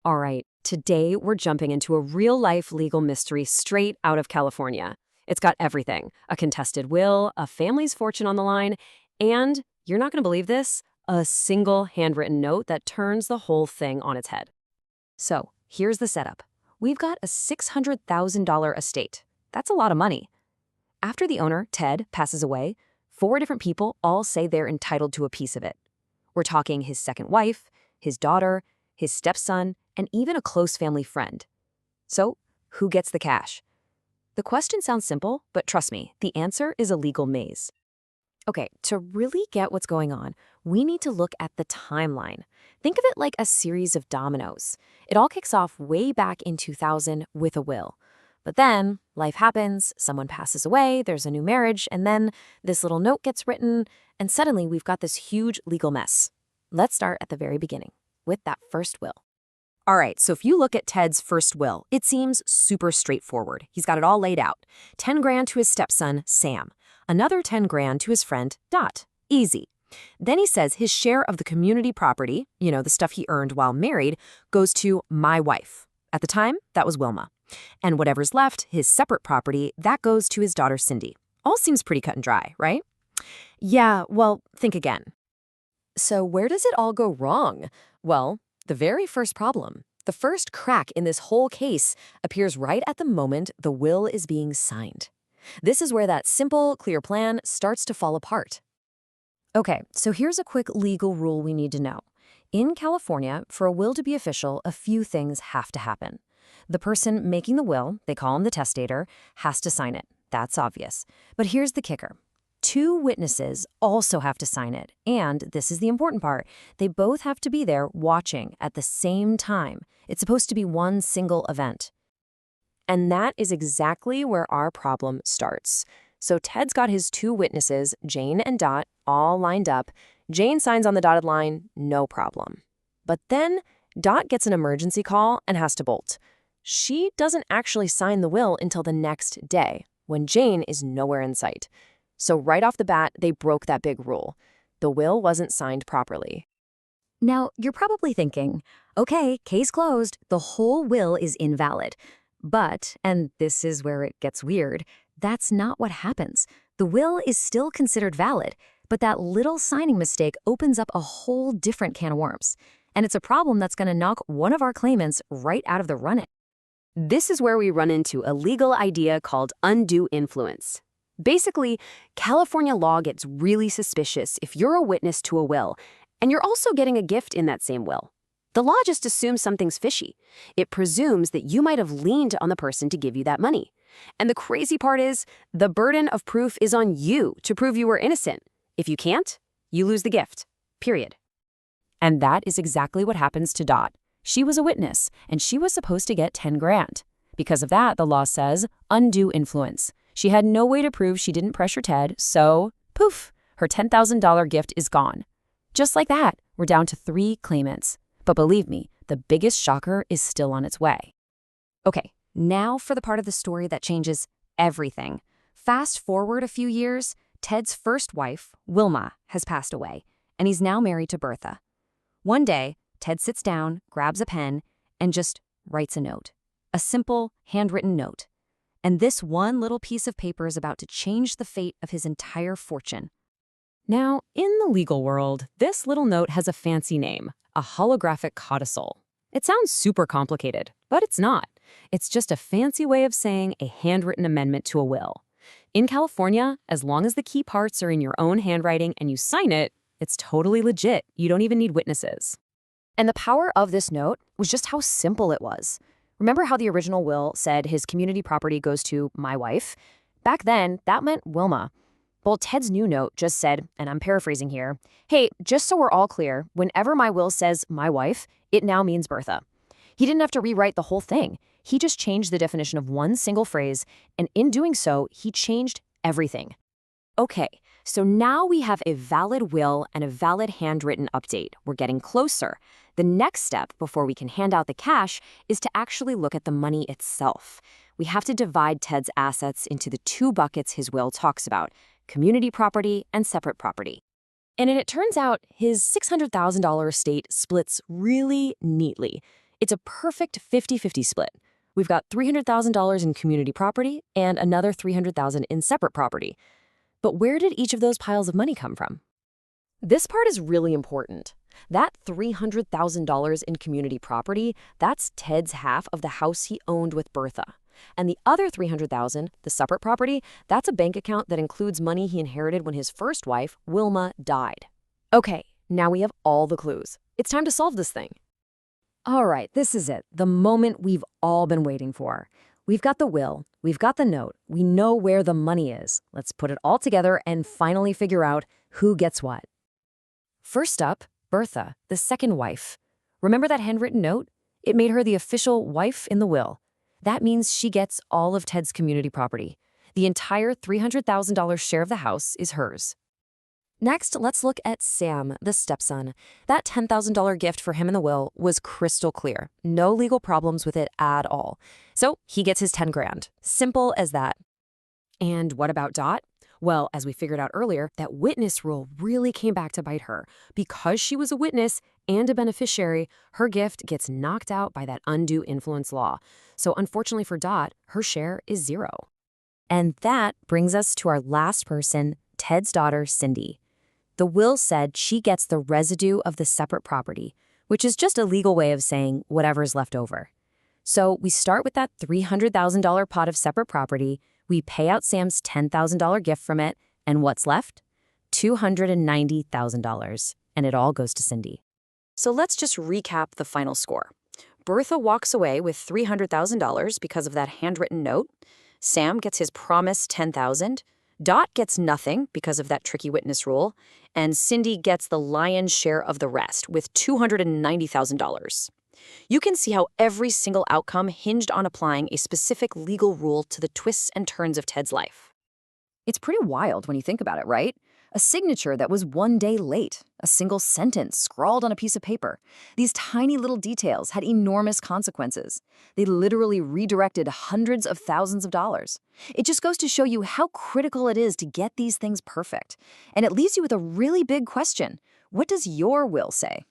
All right, today we're jumping into a real-life legal mystery straight out of California. It's got everything: a contested will, a family's fortune on the line, and, you're not going to believe this, a single handwritten note that turns the whole thing on its head. So, here's the setup. We've got a $600,000 estate. That's a lot of money. After the owner, Ted, passes away, 4 different people all say they're entitled to a piece of it. We're talking his second wife, his daughter, his stepson, and even a close family friend. So, who gets the cash? The question sounds simple, but trust me, the answer is a legal maze. Okay, to really get what's going on, we need to look at the timeline. Think of it like a series of dominoes. It all kicks off way back in 2000 with a will. But then, life happens, someone passes away, there's a new marriage, and then this little note gets written, and suddenly we've got this huge legal mess. Let's start at the very beginning, with that first will. All right, so if you look at Ted's first will, it seems super straightforward. He's got it all laid out. 10 grand to his stepson, Sam. Another 10 grand to his friend, Dot. Easy. Then he says his share of the community property, the stuff he earned while married, goes to my wife. At the time, that was Wilma. And whatever's left, his separate property, that goes to his daughter, Cindy. All seems pretty cut and dry, right? Yeah, well, think again. So where does it all go wrong? Well, the very first problem, the first crack in this whole case, appears right at the moment the will is being signed. This is where that simple, clear plan starts to fall apart. Okay, so here's a quick legal rule we need to know. In California, for a will to be official, a few things have to happen. The person making the will, they call him the testator, has to sign it. That's obvious. But here's the kicker. 2 witnesses also have to sign it, and this is the important part, they both have to be there watching at the same time. It's supposed to be one single event. And that is exactly where our problem starts. So Ted's got his 2 witnesses, Jane and Dot, all lined up. Jane signs on the dotted line, no problem. But then Dot gets an emergency call and has to bolt. She doesn't actually sign the will until the next day, when Jane is nowhere in sight. So right off the bat, they broke that big rule. The will wasn't signed properly. Now, you're probably thinking, okay, case closed, the whole will is invalid. But, and this is where it gets weird, that's not what happens. The will is still considered valid, but that little signing mistake opens up a whole different can of worms. And it's a problem that's going to knock one of our claimants right out of the running. This is where we run into a legal idea called undue influence. Basically, California law gets really suspicious if you're a witness to a will, and you're also getting a gift in that same will. The law just assumes something's fishy. It presumes that you might have leaned on the person to give you that money. And the crazy part is, the burden of proof is on you to prove you were innocent. If you can't, you lose the gift. Period. And that is exactly what happens to Dot. She was a witness, and she was supposed to get 10 grand. Because of that, the law says undue influence. She had no way to prove she didn't pressure Ted, so, poof, her $10,000 gift is gone. Just like that, we're down to 3 claimants. But believe me, the biggest shocker is still on its way. Okay, now for the part of the story that changes everything. Fast forward a few years, Ted's first wife, Wilma, has passed away, and he's now married to Bertha. One day, Ted sits down, grabs a pen, and just writes a note. A simple, handwritten note. And this one little piece of paper is about to change the fate of his entire fortune. Now, in the legal world, this little note has a fancy name, a holographic codicil. It sounds super complicated, but it's not. It's just a fancy way of saying a handwritten amendment to a will. In California, as long as the key parts are in your own handwriting and you sign it, it's totally legit. You don't even need witnesses. And the power of this note was just how simple it was. Remember how the original will said his community property goes to my wife? Back then, that meant Wilma. Well, Ted's new note just said, and I'm paraphrasing here, hey, just so we're all clear, whenever my will says my wife, it now means Bertha. He didn't have to rewrite the whole thing. He just changed the definition of one single phrase, and in doing so, he changed everything. Okay, so now we have a valid will and a valid handwritten update. We're getting closer. The next step before we can hand out the cash is to actually look at the money itself. We have to divide Ted's assets into the 2 buckets his will talks about, community property and separate property. And it turns out his $600,000 estate splits really neatly. It's a perfect 50-50 split. We've got $300,000 in community property and another $300,000 in separate property. But where did each of those piles of money come from? This part is really important. That $300,000 in community property, that's Ted's half of the house he owned with Bertha. And the other $300,000, the separate property, that's a bank account that includes money he inherited when his first wife, Wilma, died. Okay, now we have all the clues. It's time to solve this thing. All right, this is it, the moment we've all been waiting for. We've got the will, we've got the note, we know where the money is. Let's put it all together and finally figure out who gets what. First up, Bertha, the second wife. Remember that handwritten note? It made her the official wife in the will. That means she gets all of Ted's community property. The entire $300,000 share of the house is hers. Next, let's look at Sam, the stepson. That $10,000 gift for him in the will was crystal clear. No legal problems with it at all. So he gets his 10 grand. Simple as that. And what about Dot? Well, as we figured out earlier, that witness rule really came back to bite her. Because she was a witness and a beneficiary, her gift gets knocked out by that undue influence law. So unfortunately for Dot, her share is 0. And that brings us to our last person, Ted's daughter, Cindy. The will said she gets the residue of the separate property, which is just a legal way of saying whatever's left over. So we start with that $300,000 pot of separate property, we pay out Sam's $10,000 gift from it, and what's left? $290,000, and it all goes to Cindy. So let's just recap the final score. Bertha walks away with $300,000 because of that handwritten note. Sam gets his promised $10,000. Dot gets nothing because of that tricky witness rule. And Cindy gets the lion's share of the rest with $290,000. You can see how every single outcome hinged on applying a specific legal rule to the twists and turns of Ted's life. It's pretty wild when you think about it, right? A signature that was one day late, a single sentence scrawled on a piece of paper. These tiny little details had enormous consequences. They literally redirected hundreds of thousands of dollars. It just goes to show you how critical it is to get these things perfect. And it leaves you with a really big question. What does your will say?